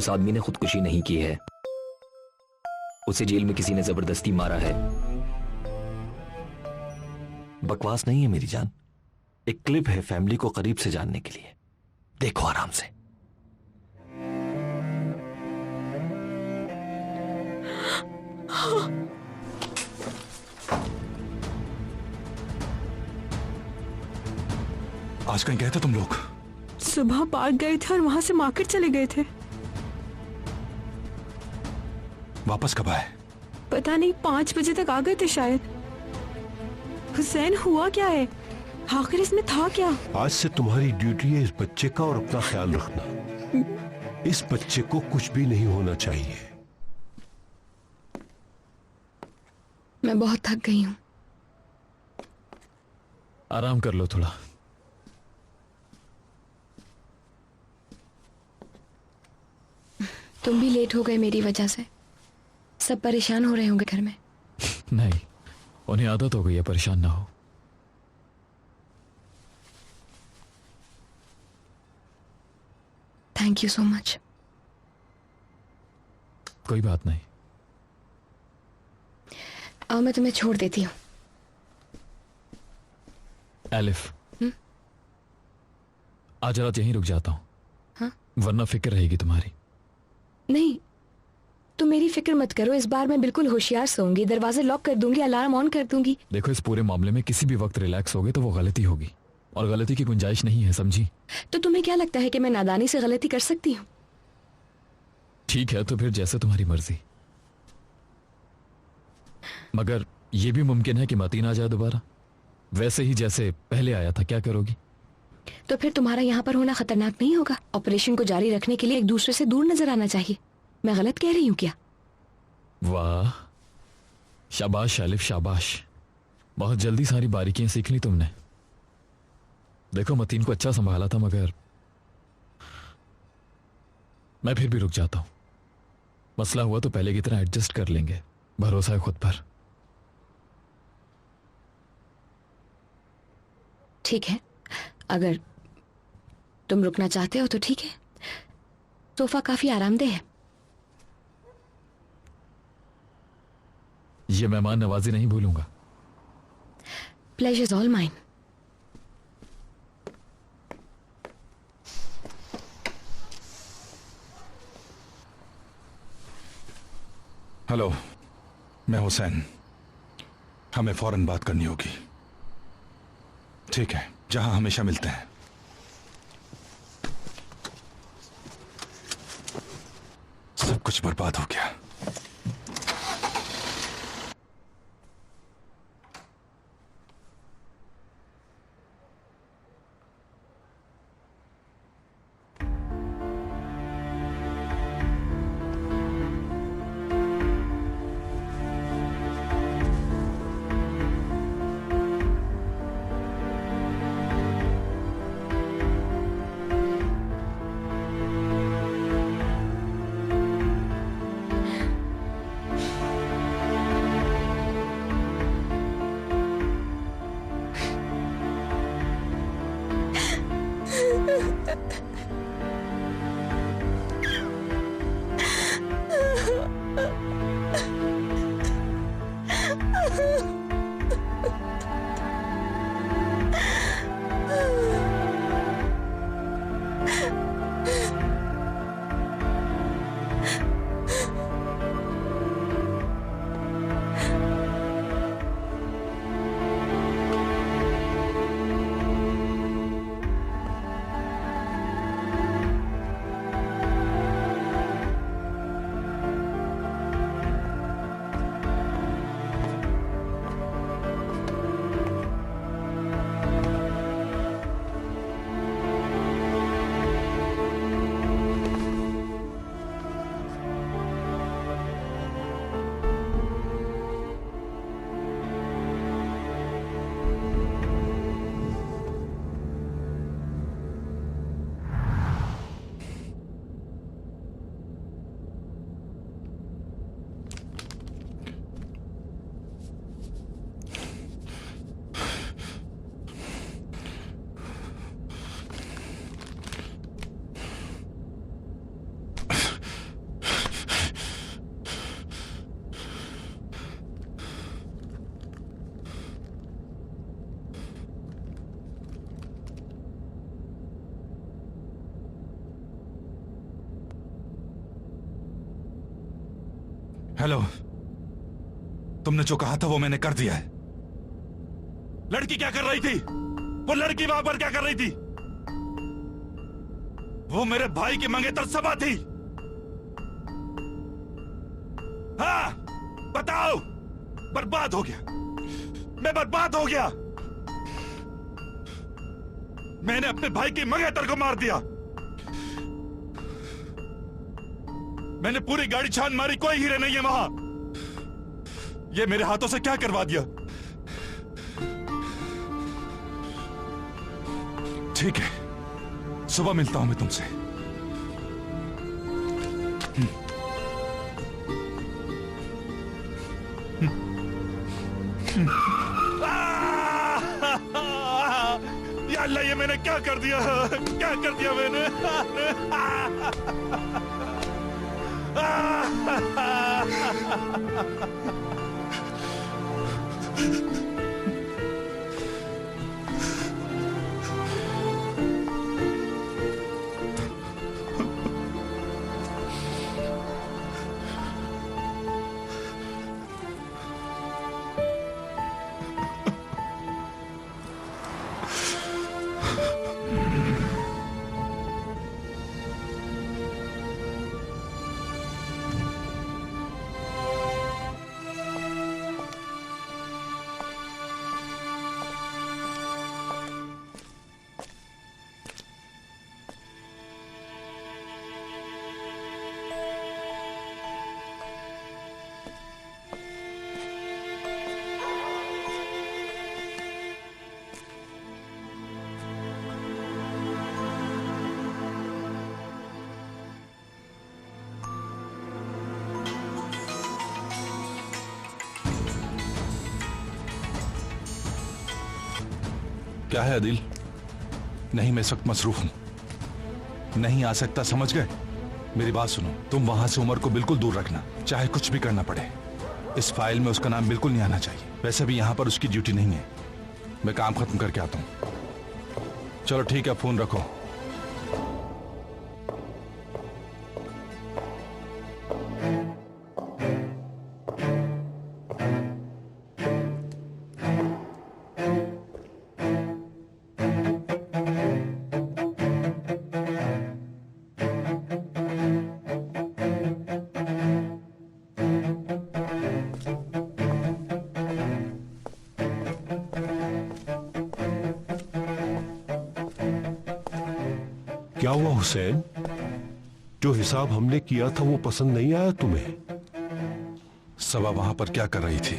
उस आदमी ने खुदकुशी नहीं की है, उसे जेल में किसी ने जबरदस्ती मारा है। बकवास नहीं है मेरी जान, एक क्लिप है फैमिली को करीब से जानने के लिए। देखो आराम से। आज कहीं गए थे तुम लोग? सुबह पार्क गए थे और वहां से मार्केट चले गए थे। वापस कब आए? पता नहीं, 5 बजे तक आ गए थे शायद। हुसैन, हुआ क्या है? आखिर इसमें था क्या? आज से तुम्हारी ड्यूटी है इस बच्चे का और अपना ख्याल रखना। इस बच्चे को कुछ भी नहीं होना चाहिए। मैं बहुत थक गई हूं। आराम कर लो थोड़ा। तुम भी लेट हो गए मेरी वजह से। सब परेशान हो रहे होंगे घर में। नहीं, उन्हें आदत हो गई है, परेशान ना हो। Thank you so much. कोई बात नहीं। आओ मैं तुम्हें छोड़ देती हूँ। एलिफ, आज रात यहीं रुक जाता हूँ। हाँ? वरना फिक्र रहेगी तुम्हारी। नहीं, तुम मेरी फिक्र मत करो। इस बार मैं बिल्कुल होशियार सोऊंगी, दरवाजे लॉक कर दूंगी, अलार्म ऑन कर दूंगी। देखो, इस पूरे मामले में किसी भी वक्त रिलैक्स होगे तो वो गलती होगी, और गलती की गुंजाइश नहीं है, समझी? तो तुम्हें क्या लगता है कि मैं नादानी से गलती कर सकती हूँ? ठीक है, तो फिर जैसे तुम्हारी मर्जी। मगर यह भी मुमकिन है कि मतीन आ जाए दोबारा, वैसे ही जैसे पहले आया था। क्या करोगी? तो फिर तुम्हारा यहाँ पर होना खतरनाक नहीं होगा? ऑपरेशन को जारी रखने के लिए एक दूसरे से दूर नजर आना चाहिए। मैं गलत कह रही हूँ क्या? वाह, शाबाश एलिफ, शाबाश। बहुत जल्दी सारी बारीकियां सीख ली तुमने। देखो, मतीन को अच्छा संभाला था, मगर मैं फिर भी रुक जाता हूं। मसला हुआ तो पहले की तरह एडजस्ट कर लेंगे, भरोसा है खुद पर। ठीक है, अगर तुम रुकना चाहते हो तो ठीक है। सोफा काफी आरामदेह है। ये मेहमान नवाजी नहीं भूलूंगा। Pleasure is all mine. Hello, मैं हुसैन। हमें फौरन बात करनी होगी। ठीक है, जहां हमेशा मिलते हैं। सब कुछ बर्बाद हो गया। हेलो, तुमने जो कहा था वो मैंने कर दिया है। लड़की क्या कर रही थी? वो लड़की वहां पर क्या कर रही थी? वो मेरे भाई की मंगेतर सबा थी। हाँ, बताओ। बर्बाद हो गया, मैं बर्बाद हो गया। मैंने अपने भाई की मंगेतर को मार दिया। मैंने पूरी गाड़ी छान मारी, कोई हीरे नहीं है वहां। ये मेरे हाथों से क्या करवा दिया? ठीक है, सुबह मिलता हूं मैं तुमसे। या अल्लाह, ये मैंने क्या कर दिया? क्या कर दिया मैंने? क्या है अदिल? नहीं, मैं इस वक्त मसरूफ हूं, नहीं आ सकता, समझ गए? मेरी बात सुनो, तुम वहां से उमर को बिल्कुल दूर रखना, चाहे कुछ भी करना पड़े। इस फाइल में उसका नाम बिल्कुल नहीं आना चाहिए। वैसे भी यहां पर उसकी ड्यूटी नहीं है। मैं काम खत्म करके आता हूं। चलो ठीक है, फोन रखो। क्या हुआ हुसैन? जो हिसाब हमने किया था वो पसंद नहीं आया तुम्हें? सबा वहां पर क्या कर रही थी?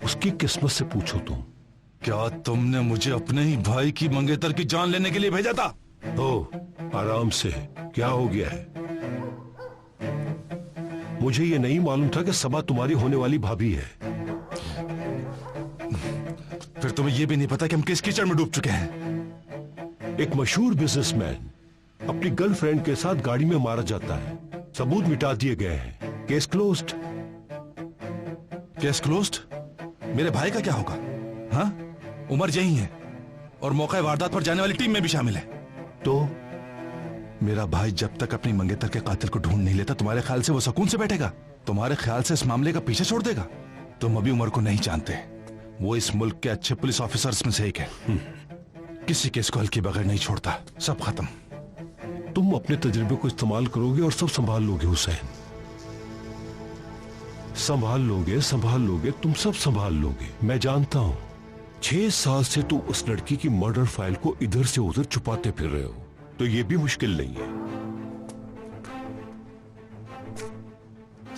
उसकी किस्मत से पूछो तुम। क्या तुमने मुझे अपने ही भाई की मंगेतर की जान लेने के लिए भेजा था? ओ, आराम से, क्या हो गया है? मुझे ये नहीं मालूम था कि सबा तुम्हारी होने वाली भाभी है। फिर तुम्हें यह भी नहीं पता कि हम किस कीचड़ में डूब चुके हैं? एक मशहूर बिजनेसमैन अपनी गर्लफ्रेंड के साथ गाड़ी में मारा जाता है, सबूत मिटा दिए गए हैं, केस क्लोज्ड। Case closed? मेरे भाई का क्या होगा? हाँ, उमर यही है और मौका वारदात पर जाने वाली टीम में भी शामिल है। तो मेरा भाई जब तक अपनी मंगेतर के कातिल को ढूंढ नहीं लेता, तुम्हारे ख्याल से वो सुकून से बैठेगा? तुम्हारे ख्याल से इस मामले का पीछे छोड़ देगा? तुम अभी उमर को नहीं जानते। वो इस मुल्क के अच्छे पुलिस ऑफिसर्स में से एक है। किसी केस को हल्के बगैर नहीं छोड़ता। सब खत्म। तुम अपने तजुर्बे को इस्तेमाल करोगे और सब संभाल लोगे हुसैन। संभाल लोगे, तुम सब संभाल लोगे। मैं जानता हूं 6 साल से तुम उस लड़की की मर्डर फाइल को इधर से उधर छुपाते फिर रहे हो, तो यह भी मुश्किल नहीं है।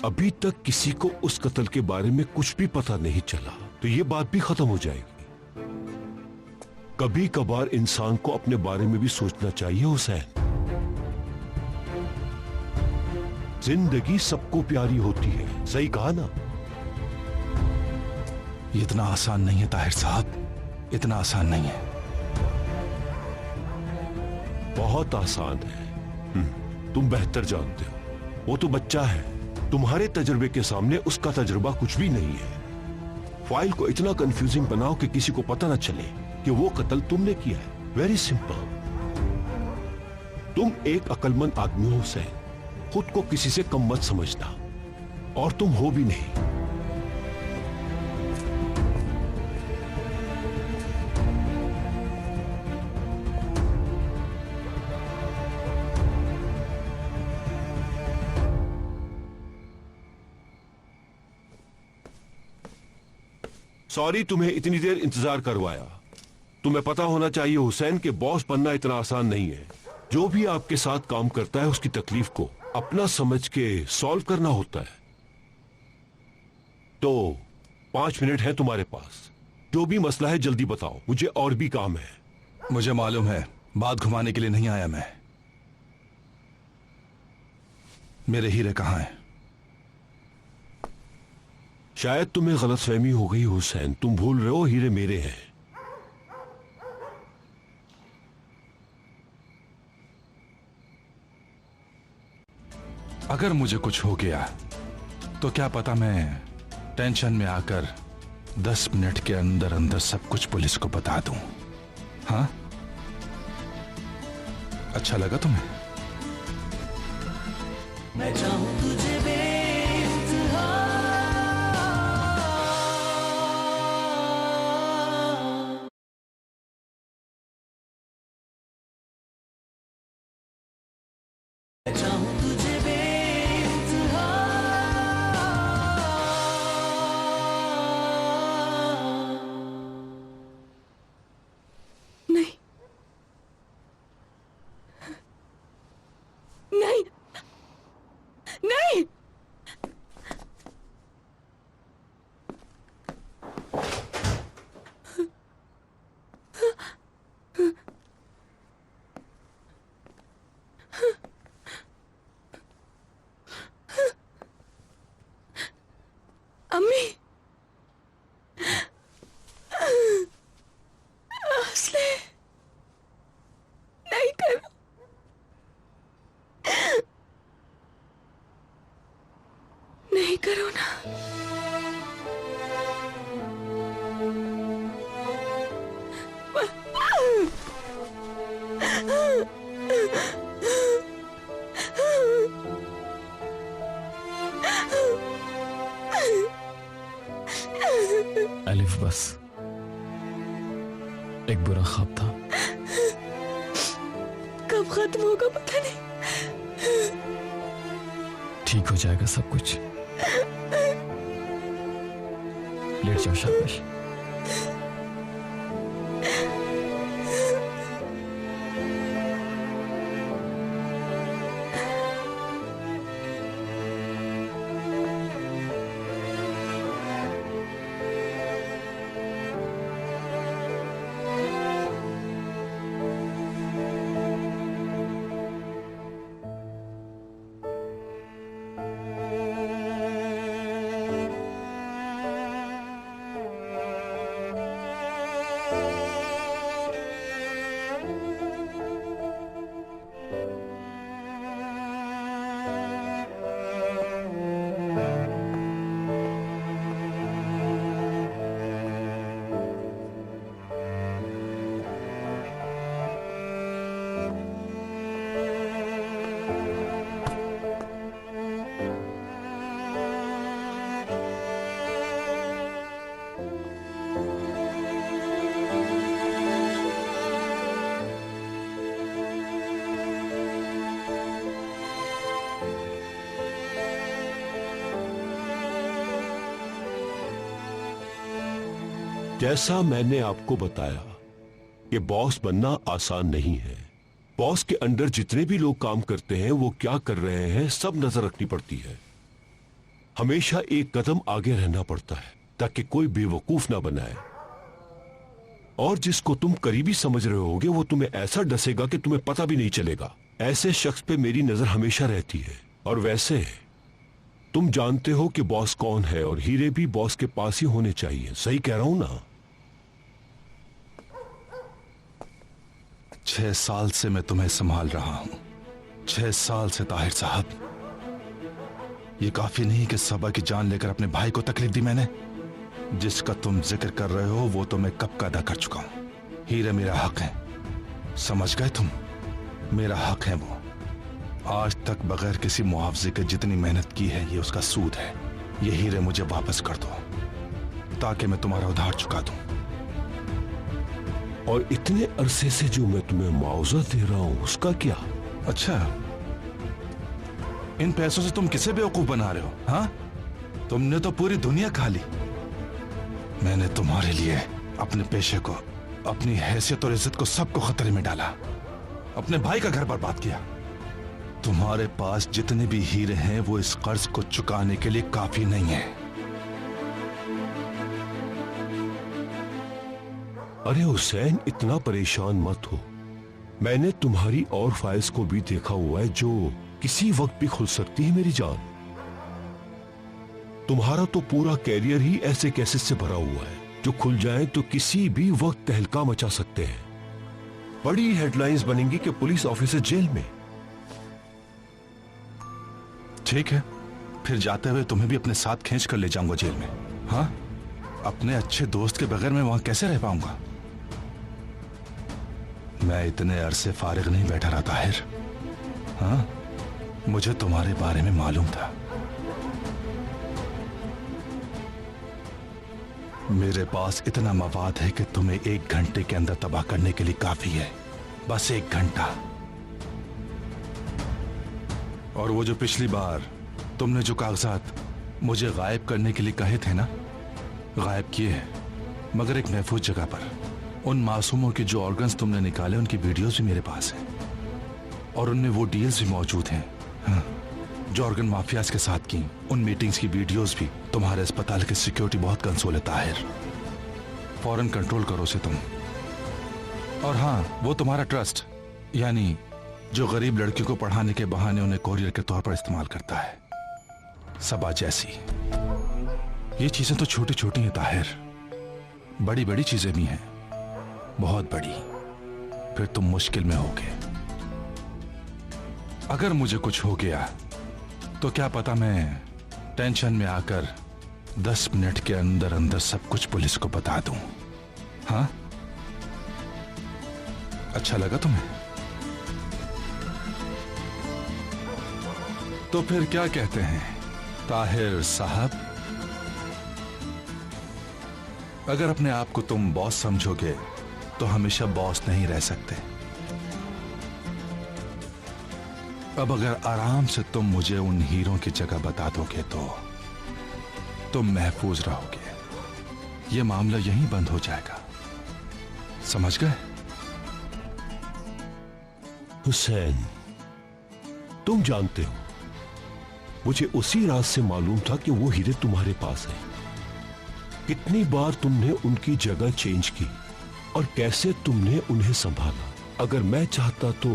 अभी तक किसी को उस कत्ल के बारे में कुछ भी पता नहीं चला, तो यह बात भी खत्म हो जाएगी। कभी कभार इंसान को अपने बारे में भी सोचना चाहिए हुसैन। जिंदगी सबको प्यारी होती है, सही कहा ना? ये इतना आसान नहीं है ताहिर साहब, इतना आसान नहीं है। बहुत आसान है। तुम बेहतर जानते हो। वो तो बच्चा है, तुम्हारे तजुर्बे के सामने उसका तजुर्बा कुछ भी नहीं है। फाइल को इतना कंफ्यूजिंग बनाओ कि किसी को पता ना चले कि वो कत्ल तुमने किया है। Very simple. तुम एक अक्लमंद आदमी हो हुसैन, खुद को किसी से कम मत समझना। और तुम हो भी नहीं। सॉरी तुम्हें इतनी देर इंतजार करवाया। तुम्हें पता होना चाहिए हुसैन के बॉस बनना इतना आसान नहीं है। जो भी आपके साथ काम करता है उसकी तकलीफ को अपना समझ के सॉल्व करना होता है। तो 5 मिनट है तुम्हारे पास। जो भी मसला है जल्दी बताओ, मुझे और भी काम है। मुझे मालूम है, बात घुमाने के लिए नहीं आया मैं। मेरे हीरे कहां हैं? शायद तुम्हें गलतफहमी हो गई हुसैन। तुम भूल रहे हो हीरे मेरे हैं। अगर मुझे कुछ हो गया तो क्या पता मैं टेंशन में आकर 10 मिनट के अंदर अंदर सब कुछ पुलिस को बता दूं। हाँ, अच्छा लगा तुम्हें? मैं चाहूं तुझे बेइंतहा, मैं चाहूं तुझे बेइंतहा, नहीं नहीं नहीं। अम्मी, असले नहीं करो, नहीं करो ना। अलिफ, बस एक बुरा ख्वाब था। कब खत्म होगा पता नहीं। ठीक हो जाएगा सब कुछ। लेट जाओ, शाबाश। जैसा मैंने आपको बताया कि बॉस बनना आसान नहीं है। बॉस के अंडर जितने भी लोग काम करते हैं वो क्या कर रहे हैं सब नजर रखनी पड़ती है। हमेशा एक कदम आगे रहना पड़ता है ताकि कोई बेवकूफ ना बनाए। और जिसको तुम करीबी समझ रहे होगे वो तुम्हें ऐसा डसेगा कि तुम्हें पता भी नहीं चलेगा। ऐसे शख्स पे मेरी नजर हमेशा रहती है। और वैसे तुम जानते हो कि बॉस कौन है और हीरे भी बॉस के पास ही होने चाहिए। सही कह रहा हूं ना? 6 साल से मैं तुम्हें संभाल रहा हूं। 6 साल से ताहिर साहब। ये काफी नहीं कि सबा की जान लेकर अपने भाई को तकलीफ दी मैंने। जिसका तुम जिक्र कर रहे हो वो तो मैं कब का अदा कर चुका हूं। हीरे मेरा हक है, समझ गए तुम? मेरा हक है वो। आज तक बगैर किसी मुआवजे के जितनी मेहनत की है ये उसका सूद है। ये हीरे मुझे वापस कर दो ताकि मैं तुम्हारा उधार चुका दूं। और इतने अरसे से जो मैं तुम्हें मुआवजा दे रहा हूं उसका क्या? अच्छा, इन पैसों से तुम किसे बेवकूफ बना रहे हो? हाँ, तुमने तो पूरी दुनिया खा ली। मैंने तुम्हारे लिए अपने पेशे को, अपनी हैसियत और इज्जत को सबको खतरे में डाला, अपने भाई का घर बर्बाद किया। तुम्हारे पास जितने भी हीरे हैं वो इस कर्ज को चुकाने के लिए काफी नहीं है। अरे हुसैन, इतना परेशान मत हो। मैंने तुम्हारी और फाइल्स को भी देखा हुआ है जो किसी वक्त भी खुल सकती है मेरी जान। तुम्हारा तो पूरा कैरियर ही ऐसे केसेस से भरा हुआ है जो खुल जाए तो किसी भी वक्त तहलका मचा सकते हैं। बड़ी हेडलाइंस बनेंगी कि पुलिस ऑफिसर जेल में। ठीक है, फिर जाते हुए तुम्हें भी अपने साथ खींच कर ले जाऊंगा जेल में। हाँ, अपने अच्छे दोस्त के बगैर मैं वहां कैसे रह पाऊंगा? मैं इतने अरसे फारिग नहीं बैठा रहा ताहिर। हाँ, मुझे तुम्हारे बारे में मालूम था। मेरे पास इतना मवाद है कि तुम्हें 1 घंटे के अंदर तबाह करने के लिए काफी है। बस 1 घंटा। और वो जो पिछली बार तुमने जो कागजात मुझे गायब करने के लिए कहे थे ना, गायब किए हैं, मगर एक महफूज जगह पर। उन मासूमों के जो ऑर्गन्स तुमने निकाले उनकी वीडियोस भी मेरे पास हैं, और उनमें वो डील्स भी मौजूद हैं। हाँ, जो ऑर्गन माफियाज के साथ की उन मीटिंग्स की वीडियोस भी। तुम्हारे अस्पताल की सिक्योरिटी बहुत कंसोल है ताहिर, फौरन कंट्रोल करो उसे तुम। और हाँ, वो तुम्हारा ट्रस्ट, यानी जो गरीब लड़कियों को पढ़ाने के बहाने उन्हें कोरियर के तौर पर इस्तेमाल करता है, सबा जैसी। ये चीजें तो छोटी छोटी हैं ताहिर, बड़ी बड़ी चीजें भी हैं, बहुत बड़ी। फिर तुम मुश्किल में होगे। अगर मुझे कुछ हो गया तो क्या पता मैं टेंशन में आकर 10 मिनट के अंदर अंदर सब कुछ पुलिस को बता दूं। हाँ, अच्छा लगा तुम्हें? तो फिर क्या कहते हैं ताहिर साहब? अगर अपने आप को तुम बॉस समझोगे तो हमेशा बॉस नहीं रह सकते। अब अगर आराम से तुम मुझे उन हीरों की जगह बता दोगे तो तुम महफूज रहोगे। ये मामला यहीं बंद हो जाएगा, समझ गए? हुसैन, तुम जानते हो मुझे उसी रात से मालूम था कि वो हीरे तुम्हारे पास हैं। कितनी बार तुमने उनकी जगह चेंज की और कैसे तुमने उन्हें संभाला। अगर मैं चाहता तो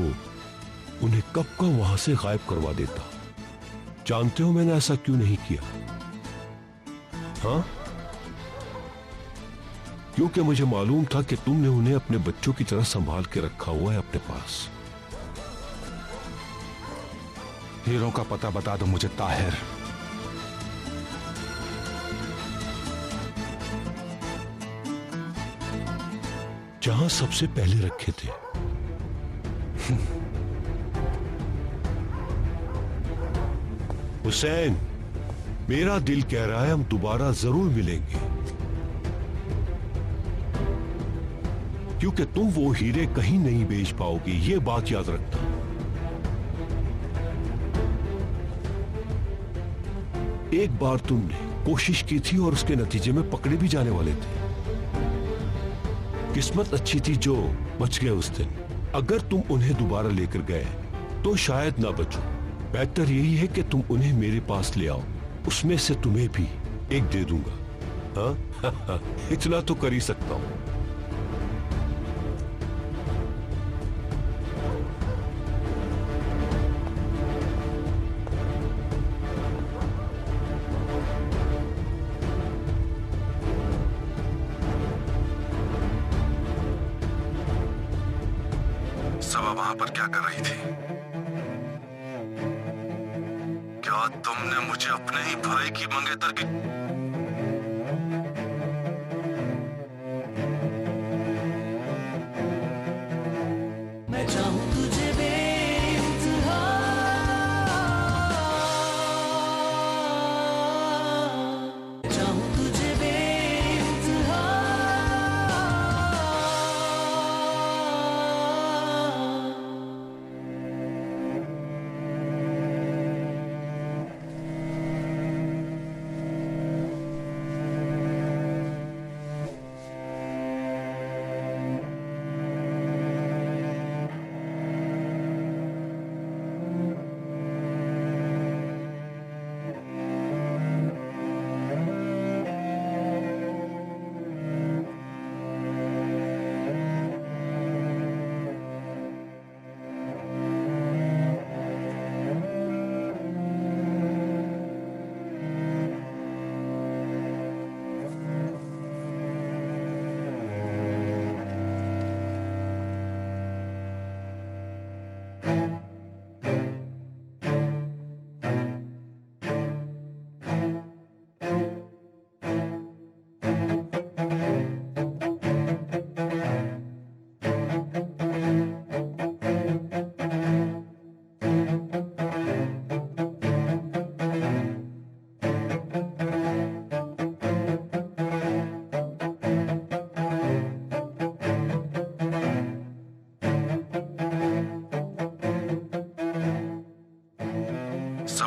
उन्हें कब का वहां से गायब करवा देता। जानते हो मैंने ऐसा क्यों नहीं किया? हाँ, क्योंकि मुझे मालूम था कि तुमने उन्हें अपने बच्चों की तरह संभाल के रखा हुआ है अपने पास। हीरों का पता बता दो मुझे ताहिर। जहां सबसे पहले रखे थे। हुसैन, मेरा दिल कह रहा है हम दोबारा जरूर मिलेंगे, क्योंकि तुम वो हीरे कहीं नहीं बेच पाओगे, ये बात याद रखना। एक बार तुमने कोशिश की थी और उसके नतीजे में पकड़े भी जाने वाले थे। किस्मत अच्छी थी जो बच गए उस दिन। अगर तुम उन्हें दोबारा लेकर गए तो शायद ना बचो। बेहतर यही है कि तुम उन्हें मेरे पास ले आओ, उसमें से तुम्हें भी एक दे दूंगा। हाँ इतना तो कर ही सकता हूं। सबा वहां पर क्या कर रही थी? क्या तुमने मुझे अपने ही भाई की मंगेतर की? मैं चाहूं तुझे बेइंतहा।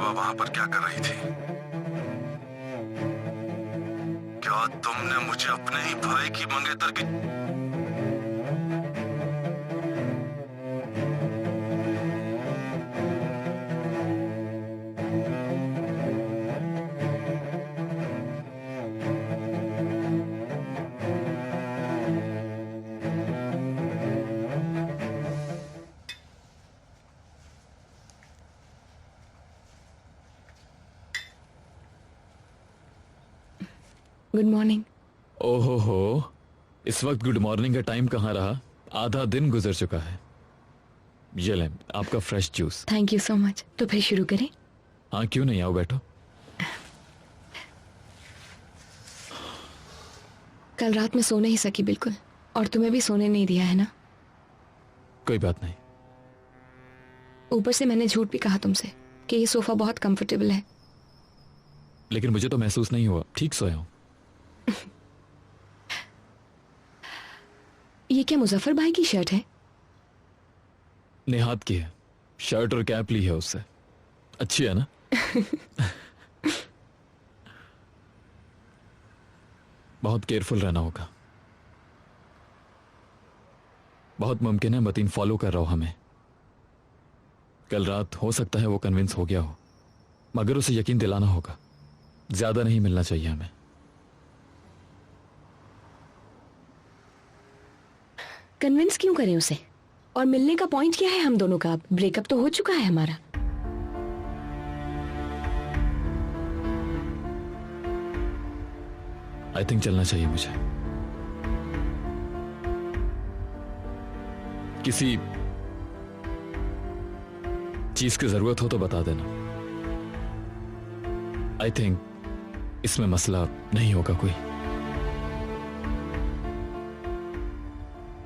मरतबा वहां पर क्या कर रही थी? क्या तुमने मुझे अपने ही भाई की मंगेतर की? Good morning. ओहो हो, इस वक्त गुड मॉर्निंग का टाइम कहाँ रहा? आधा दिन गुजर चुका है। ये लें आपका fresh juice. Thank you so much. तो फिर शुरू करें? हाँ क्यों नहीं, आओ बैठो। कल रात में सो नहीं सकी बिल्कुल, और तुम्हें भी सोने नहीं दिया है ना? कोई बात नहीं। ऊपर से मैंने झूठ भी कहा तुमसे कि ये सोफा बहुत कंफर्टेबल है। लेकिन मुझे तो महसूस नहीं हुआ, ठीक सोया हूं। ये क्या मुजफ्फर भाई की शर्ट है? नेहात की है, शर्ट और कैप ली है उससे। अच्छी है ना? बहुत केयरफुल रहना होगा। बहुत मुमकिन है मतीन फॉलो कर रहा हो हमें। कल रात हो सकता है वो कन्विंस हो गया हो, मगर उसे यकीन दिलाना होगा। ज्यादा नहीं मिलना चाहिए हमें। कन्विंस क्यों करें उसे? और मिलने का पॉइंट क्या है हम दोनों का? ब्रेकअप तो हो चुका है हमारा। आई थिंक चलना चाहिए मुझे। किसी चीज की जरूरत हो तो बता देना। आई थिंक इसमें मसला नहीं होगा कोई।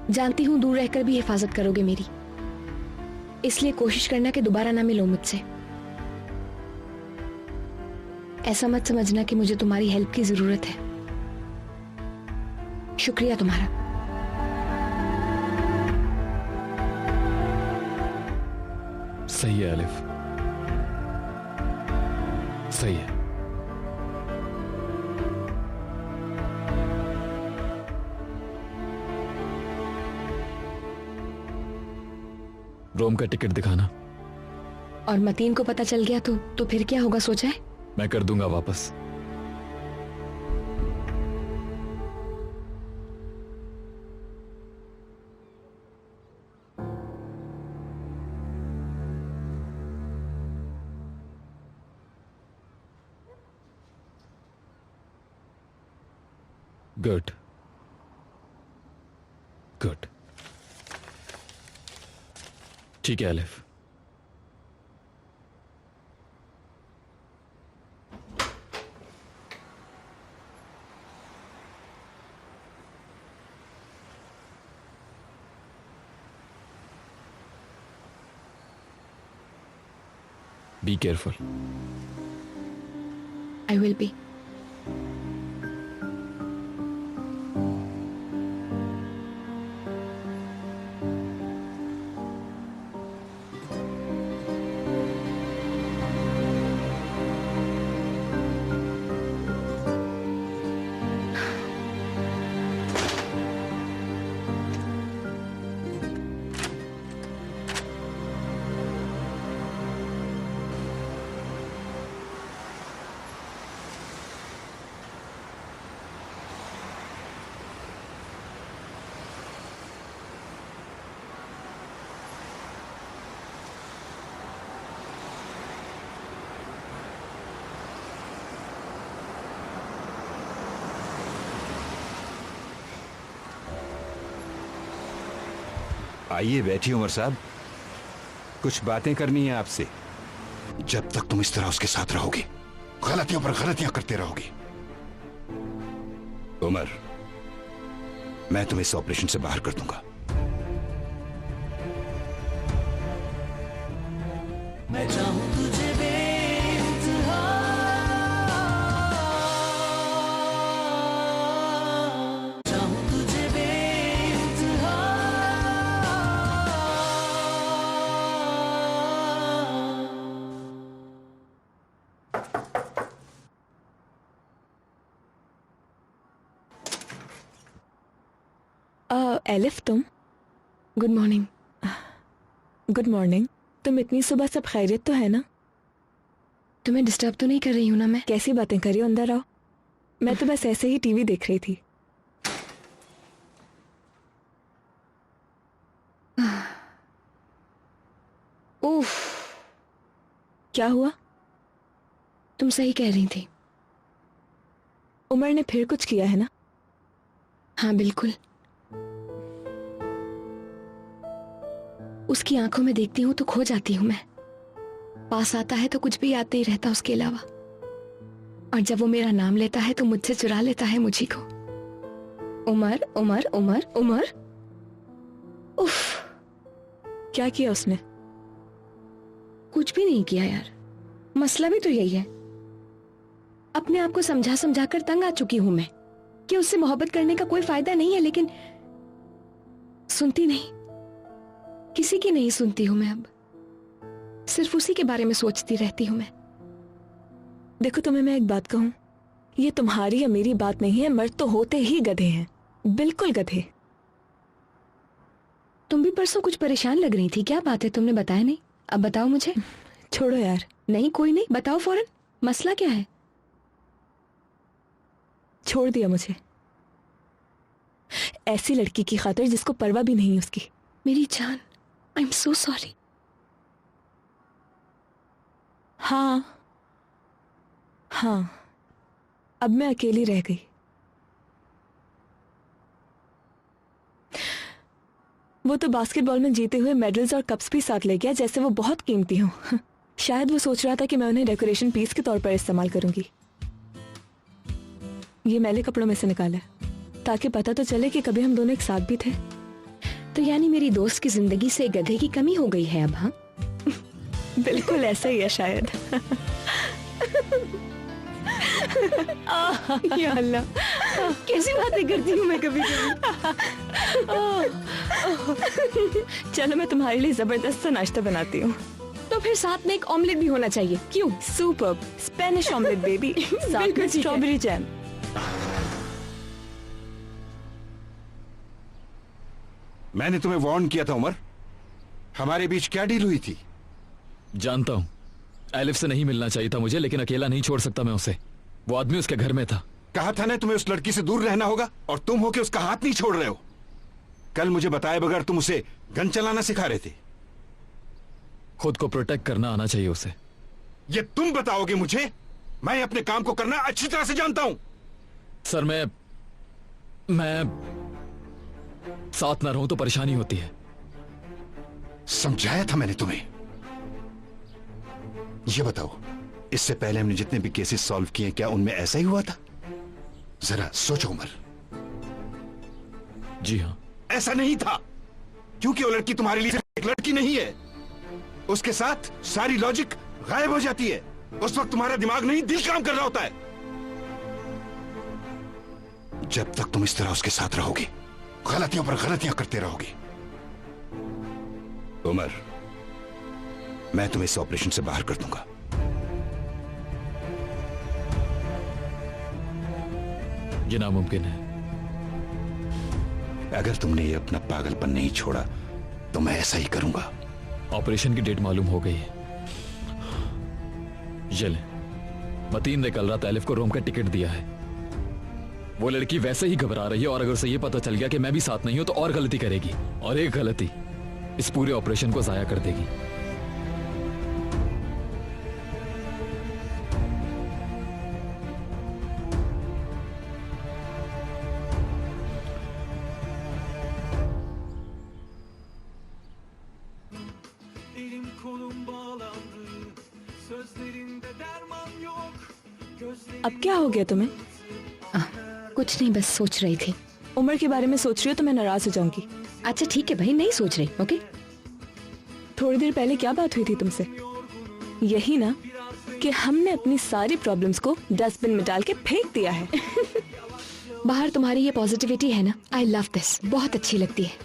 जानती हूं दूर रहकर भी हिफाजत करोगे मेरी, इसलिए कोशिश करना कि दोबारा ना मिलो मुझसे। ऐसा मत समझना कि मुझे तुम्हारी हेल्प की जरूरत है। शुक्रिया तुम्हारा। सही है अलिफ, सही है। रोम का टिकट दिखाना। और मतीन को पता चल गया तो फिर क्या होगा सोचा है? मैं कर दूंगा वापस। गुड गुड, ठीक है अलिफ। Be careful. I will be. आइए बैठिए उमर साहब, कुछ बातें करनी है आपसे। जब तक तुम इस तरह उसके साथ रहोगी, गलतियों पर गलतियां करते रहोगी। उमर, मैं तुम्हें इस ऑपरेशन से बाहर कर दूंगा। मैं चाहूं तुझे बेइंतहा, चाहूं तुझे बेइंतहा, एलिफ तुम? Good morning. Good morning. तुम इतनी सुबह सब खैरियत तो है ना? तुम्हें डिस्टर्ब तो नहीं कर रही हूँ ना मैं? कैसी बातें कर रही हो, अंदर आओ। मैं तो बस ऐसे ही टीवी देख रही थी। उफ, क्या हुआ? तुम सही कह रही थी। उमर ने फिर कुछ किया है ना? हाँ बिल्कुल। उसकी आंखों में देखती हूँ तो खो जाती हूँ मैं। पास आता है तो कुछ भी याद नहीं रहता उसके अलावा, और जब वो मेरा नाम लेता है तो मुझसे चुरा लेता है मुझी को। उमर उमर उमर उमर। उफ, क्या किया उसने? कुछ भी नहीं किया यार। मसला भी तो यही है। अपने आप को समझा समझा कर तंग आ चुकी हूं मैं कि उससे मोहब्बत करने का कोई फायदा नहीं है, लेकिन सुनती नहीं, किसी की नहीं सुनती हूं मैं। अब सिर्फ उसी के बारे में सोचती रहती हूं मैं। देखो तुम्हें मैं एक बात कहूं, ये तुम्हारी या मेरी बात नहीं है। मर्द तो होते ही गधे हैं, बिल्कुल गधे। तुम भी परसों कुछ परेशान लग रही थी, क्या बात है? तुमने बताया नहीं, अब बताओ मुझे। छोड़ो यार। नहीं कोई नहीं, बताओ फौरन, मसला क्या है? छोड़ दिया मुझे, ऐसी लड़की की खातिर जिसको परवाह भी नहीं उसकी। मेरी जान, आई एम सो सॉरी। हाँ हाँ, अब मैं अकेली रह गई। वो तो बास्केटबॉल में जीते हुए मेडल्स और कप्स भी साथ ले गया, जैसे वो बहुत कीमती हो। शायद वो सोच रहा था कि मैं उन्हें डेकोरेशन पीस के तौर पर इस्तेमाल करूंगी। ये मैले कपड़ों में से निकाला है ताकि पता तो चले कि कभी हम दोनों एक साथ भी थे। तो यानी मेरी दोस्त की जिंदगी से गधे की कमी हो गई है अब? हाँ बिल्कुल ऐसा ही है शायद। या अल्लाह, कैसी बातें करती हूँ मैं कभी कभी। चलो मैं तुम्हारे लिए जबरदस्त सा नाश्ता बनाती हूँ। तो फिर साथ में एक ऑमलेट भी होना चाहिए। क्यों? सुपर्ब, स्पेनिश ऑमलेट बेबी, साथ में स्ट्रॉबेरी जैम। मैंने तुम्हें वार्न किया था उमर, हमारे बीच क्या डील हुई थी? जानता हूं, एलिफ से नहीं मिलना चाहिए था मुझे, लेकिन अकेला नहीं छोड़ सकता मैं उसे। वो आदमी उसके घर में था। कहा था ना तुम्हें उस लड़की से दूर रहना होगा, और तुम होके उसका हाथ नहीं छोड़ रहे हो। कल मुझे बताए बगैर तुम उसे गन चलाना सिखा रहे थे। खुद को प्रोटेक्ट करना आना चाहिए उसे। ये तुम बताओगे मुझे? मैं अपने काम को करना अच्छी तरह से जानता हूं। सर मैं साथ ना रहूं तो परेशानी होती है। समझाया था मैंने तुम्हें। ये बताओ, इससे पहले हमने जितने भी केसेस सॉल्व किए, क्या उनमें ऐसा ही हुआ था? जरा सोचो उमर। जी हां, ऐसा नहीं था, क्योंकि वो लड़की तुम्हारे लिए सिर्फ एक लड़की नहीं है। उसके साथ सारी लॉजिक गायब हो जाती है। उस वक्त तुम्हारा दिमाग नहीं, दिल काम कर रहा होता है। जब तक तुम इस तरह उसके साथ रहोगे, गलतियों पर गलतियां करते रहोगे। उमर, मैं तुम्हें इस ऑपरेशन से बाहर कर दूंगा। ये नामुमकिन है। अगर तुमने ये अपना पागलपन नहीं छोड़ा तो मैं ऐसा ही करूंगा। ऑपरेशन की डेट मालूम हो गई है। ये ले, मतीन ने कल रात एलिफ को रोम का टिकट दिया है। वो लड़की वैसे ही घबरा रही है, और अगर उसे ये पता चल गया कि मैं भी साथ नहीं हूं तो और गलती करेगी, और एक गलती इस पूरे ऑपरेशन को जाया कर देगी। अब क्या हो गया तुम्हें? कुछ नहीं, बस सोच रही थी। उमर के बारे में सोच रही हो तो मैं नाराज हो जाऊंगी। अच्छा ठीक है भाई, नहीं सोच रही। ओके। थोड़ी देर पहले क्या बात हुई थी तुमसे? यही ना कि हमने अपनी सारी प्रॉब्लम्स को डस्टबिन में डाल के फेंक दिया है। बाहर तुम्हारी ये पॉजिटिविटी है ना, आई लव दिस, बहुत अच्छी लगती है।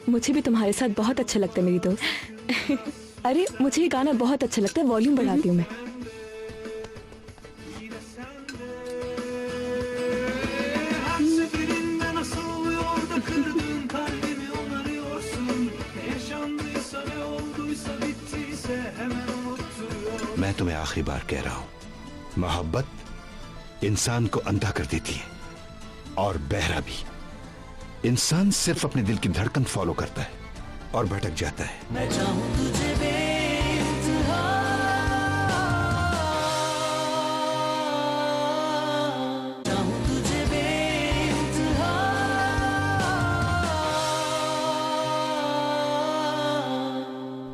मुझे भी तुम्हारे साथ बहुत अच्छा लगता है मेरी दोस्त। अरे मुझे ये गाना बहुत अच्छा लगता है, वॉल्यूम बढ़ाती हूँ मैं। olduysa ne olduysa bittiyse hemen unutuyor. मैं तुम्हें आखिरी बार कह रहा हूं, मोहब्बत इंसान को अंधा कर देती है और बहरा भी। इंसान सिर्फ अपने दिल की धड़कन फॉलो करता है और भटक जाता है। मैं चाहूं तुझे बेइंतहा, चाहूं तुझे बेइंतहा।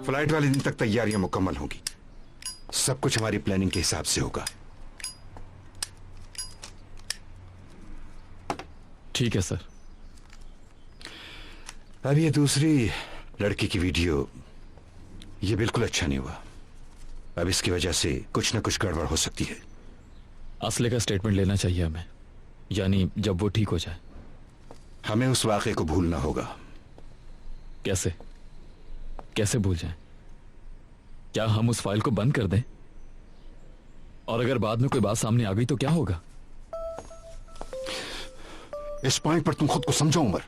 फ्लाइट वाले दिन तक तैयारियां मुकम्मल होंगी। सब कुछ हमारी प्लानिंग के हिसाब से होगा। ठीक है सर। अब ये दूसरी लड़की की वीडियो, ये बिल्कुल अच्छा नहीं हुआ। अब इसकी वजह से कुछ ना कुछ गड़बड़ हो सकती है। असले का स्टेटमेंट लेना चाहिए हमें, यानी जब वो ठीक हो जाए। हमें उस वाक़े को भूलना होगा। कैसे कैसे भूल जाएं? क्या हम उस फाइल को बंद कर दें? और अगर बाद में कोई बात सामने आ गई तो क्या होगा? इस पॉइंट पर तुम खुद को समझो उमर।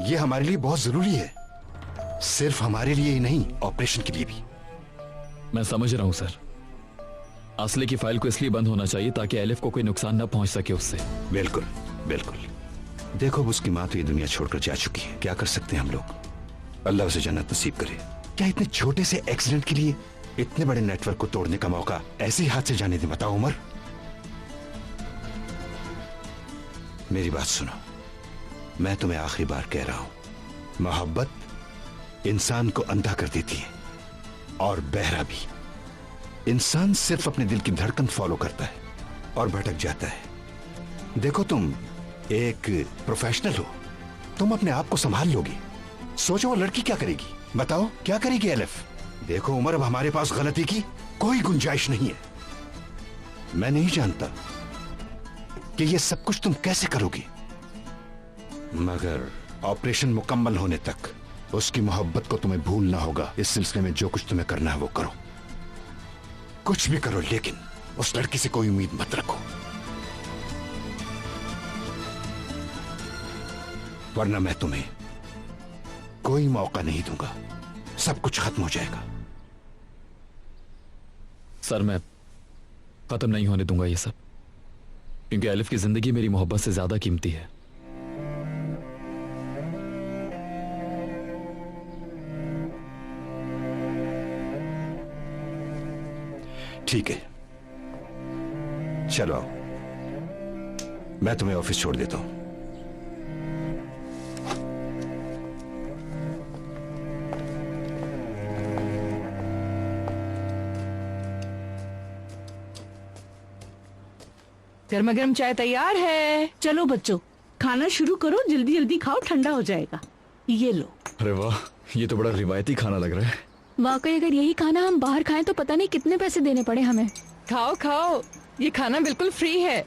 यह हमारे लिए बहुत जरूरी है, सिर्फ हमारे लिए ही नहीं, ऑपरेशन के लिए भी। मैं समझ रहा हूं सर। असले की फाइल को इसलिए बंद होना चाहिए ताकि एलिफ को कोई नुकसान न पहुंच सके उससे। बिल्कुल बिल्कुल। देखो, अब उसकी मां तो ये दुनिया छोड़कर जा चुकी है। क्या कर सकते हैं हम लोग? अल्लाह उसे जन्नत नसीब करे। क्या इतने छोटे से एक्सीडेंट के लिए इतने बड़े नेटवर्क को तोड़ने का मौका ऐसे ही हाथ से जाने दे? बताओ उमर। मेरी बात सुनो, मैं तुम्हें आखिरी बार कह रहा हूं, मोहब्बत इंसान को अंधा कर देती है और बहरा भी। इंसान सिर्फ अपने दिल की धड़कन फॉलो करता है और भटक जाता है। देखो, तुम एक प्रोफेशनल हो, तुम अपने आप को संभाल लोगे। सोचो वो लड़की क्या करेगी, बताओ क्या करेगी एलिफ? देखो उमर, अब हमारे पास गलती की कोई गुंजाइश नहीं है। मैं नहीं जानता कि ये सब कुछ तुम कैसे करोगे, मगर ऑपरेशन मुकम्मल होने तक उसकी मोहब्बत को तुम्हें भूलना होगा। इस सिलसिले में जो कुछ तुम्हें करना है वो करो, कुछ भी करो, लेकिन उस लड़की से कोई उम्मीद मत रखो, वरना मैं तुम्हें कोई मौका नहीं दूंगा। सब कुछ खत्म हो जाएगा। सर, मैं खत्म नहीं होने दूंगा ये सब, क्योंकि एलिफ की जिंदगी मेरी मोहब्बत से ज्यादा कीमती है। ठीक है, चलो आओ, मैं तुम्हें ऑफिस छोड़ देता हूं। गर्मा गर्म चाय तैयार है। चलो बच्चों, खाना शुरू करो, जल्दी जल्दी खाओ, ठंडा हो जाएगा। ये लो। अरे वाह, ये तो बड़ा रिवायती खाना लग रहा है। वाकई अगर यही खाना हम बाहर खाएं तो पता नहीं कितने पैसे देने पड़े हमें। खाओ खाओ, ये खाना बिल्कुल फ्री है।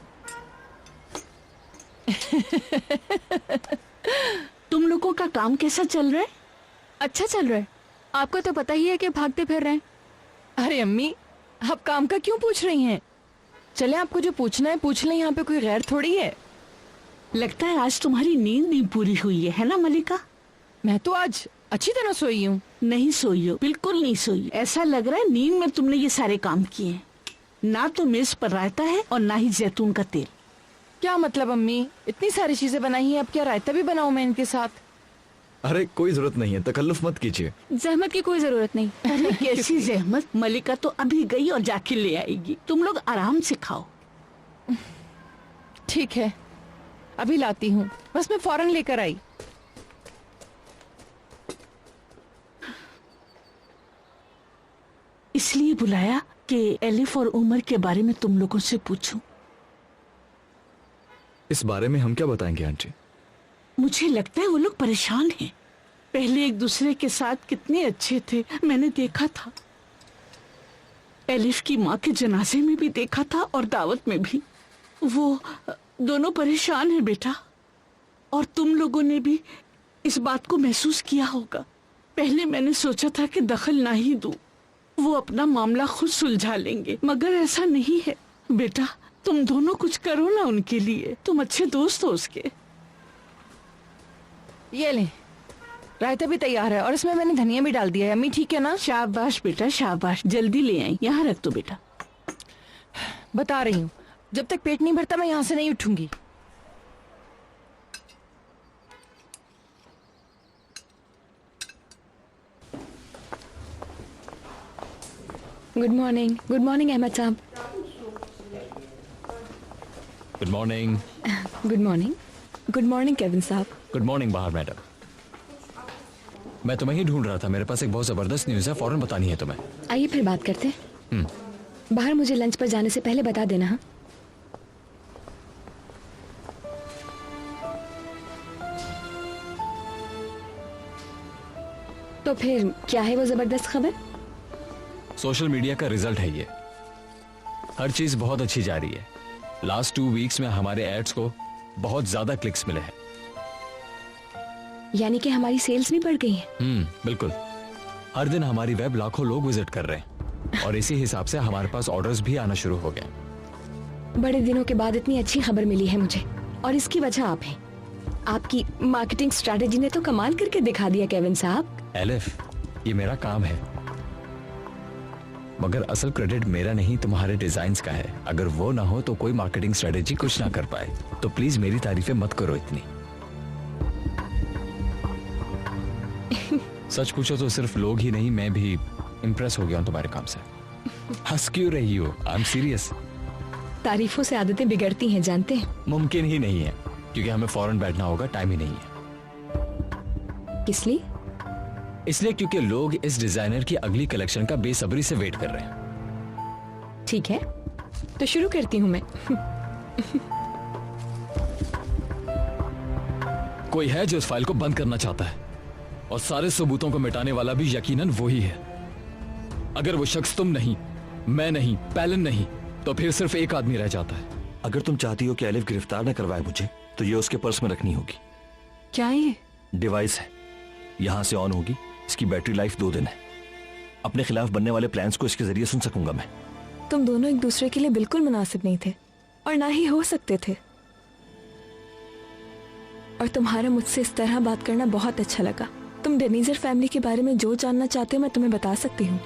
तुम लोगों का काम कैसा चल रहा है? अच्छा चल रहा है। आपको तो पता ही है कि भागते फिर रहे हैं। अरे अम्मी, आप काम का क्यों पूछ रही हैं? चले, आपको जो पूछना है पूछ लें, यहाँ पे कोई गैर थोड़ी है। लगता है आज तुम्हारी नींद नहीं पूरी हुई है ना मलिका? मैं तो आज अच्छी तरह सोई हूँ। नहीं सोई हो, बिल्कुल नहीं सोई। ऐसा लग रहा है नींद में तुमने ये सारे काम किए। ना तो मेज पर रायता है और ना ही जैतून का तेल। क्या मतलब अम्मी, इतनी सारी चीजें बनाई हैं, अब क्या रायता भी बनाऊं मैं इनके साथ? अरे कोई जरूरत नहीं है, तकल्लुफ मत कीजिए। जहमत की कोई जरूरत नहीं। अरे कैसी जहमत? मलिका तो अभी गई और जाके ले आएगी। तुम लोग आराम से खाओ। ठीक है, अभी लाती हूँ, बस मैं फौरन लेकर आई। इसलिए बुलाया कि एलिफ और उमर के बारे में तुम लोगों से पूछूं। इस बारे में हम क्या बताएंगे आंटी? मुझे लगता है वो लोग परेशान हैं। पहले एक दूसरे के साथ कितने अच्छे थे, मैंने देखा था। एलिफ की माँ के जनाजे में भी देखा था और दावत में भी। वो दोनों परेशान हैं बेटा, और तुम लोगों ने भी इस बात को महसूस किया होगा। पहले मैंने सोचा था कि दखल ना ही दूं, वो अपना मामला खुद सुलझा लेंगे, मगर ऐसा नहीं है। बेटा, तुम दोनों कुछ करो ना उनके लिए, तुम अच्छे दोस्त हो उसके। ये ले, रायता भी तैयार है और इसमें मैंने धनिया भी डाल दिया है। अम्मी ठीक है ना? शाबाश बेटा शाबाश, जल्दी ले आई, यहाँ रख दो बेटा। बता रही हूँ, जब तक पेट नहीं भरता मैं यहाँ से नहीं उठूंगी। गुड मॉर्निंग अहमद साहब। Good morning. Good morning Kevin साहब। गुड मॉर्निंग बाहर मैडम। मैं तुम्हें ही ढूंढ रहा था, मेरे पास एक बहुत जबरदस्त न्यूज़ है, फौरन बतानी है तुम्हें। आइए फिर बात करते हैं। बाहर मुझे लंच पर जाने से पहले बता देना। हाँ, तो फिर क्या है वो जबरदस्त खबर? सोशल मीडिया का रिजल्ट है ये। हर चीज बहुत अच्छी जा रही है। लास्ट 2 वीक्स में हमारे एड्स को बहुत ज्यादा क्लिक्स मिले हैं। यानी कि हमारी सेल्स भी बढ़ गई हैं। बिल्कुल। हर दिन हमारी वेब लाखों लोग विजिट कर रहे हैं और इसी हिसाब से हमारे पास ऑर्डर्स भी आना शुरू हो गए। बड़े दिनों के बाद इतनी अच्छी खबर मिली है मुझे, और इसकी वजह आप हैं। आपकी मार्केटिंग स्ट्रैटेजी ने तो कमाल करके दिखा दिया केविन साहब। एलिफ, ये मेरा काम है, मगर असल क्रेडिट मेरा नहीं तुम्हारे डिजाइन्स का है। अगर वो ना हो तो कोई मार्केटिंग स्ट्रेटेजी कुछ ना कर पाए। तो प्लीज मेरी तारीफें मत करो इतनी। सच पूछो तो सिर्फ लोग ही नहीं, मैं भी इम्प्रेस हो गया हूं तुम्हारे काम से। हंस क्यों रही हो? I am serious. तारीफों से आदतें बिगड़ती हैं, जानते हैं। मुमकिन ही नहीं है, क्योंकि हमें फौरन बैठना होगा, टाइम ही नहीं है। किस लिए? इसलिए क्योंकि लोग इस डिजाइनर की अगली कलेक्शन का बेसब्री से वेट कर रहे हैं। ठीक है, तो शुरू करती हूँ मैं। कोई है जो इस फाइल को बंद करना चाहता है, और सारे सबूतों को मिटाने वाला भी यकीनन वही है। अगर वो शख्स तुम नहीं, मैं नहीं, पैलन नहीं, तो फिर सिर्फ एक आदमी रह जाता है। अगर तुम चाहती हो कि एलिफ गिरफ्तार न करवाए मुझे, तो ये उसके पर्स में रखनी होगी। क्या ये? डिवाइस है, यहां से ऑन होगी। इसकी बैटरी लाइफ 2 दिन है। अपने खिलाफ बनने वाले प्लान्स को इसके जरिए सुन सकूंगा मैं। तुम दोनों एक दूसरे के लिए बिल्कुल मुनासिब नहीं थे, और ना ही हो सकते थे। और तुम्हारा मुझसे इस तरह बात करना बहुत अच्छा लगा। तुम डेनिजर फैमिली के बारे में जो जानना चाहते हो मैं तुम्हें बता सकती हूँ।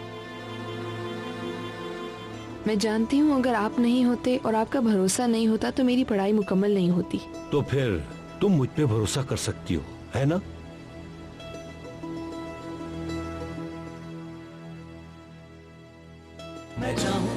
मैं जानती हूँ, अगर आप नहीं होते और आपका भरोसा नहीं होता तो मेरी पढ़ाई मुकम्मल नहीं होती। तो फिर तुम मुझ पे भरोसा कर सकती हो, है ना? मैं चाहूं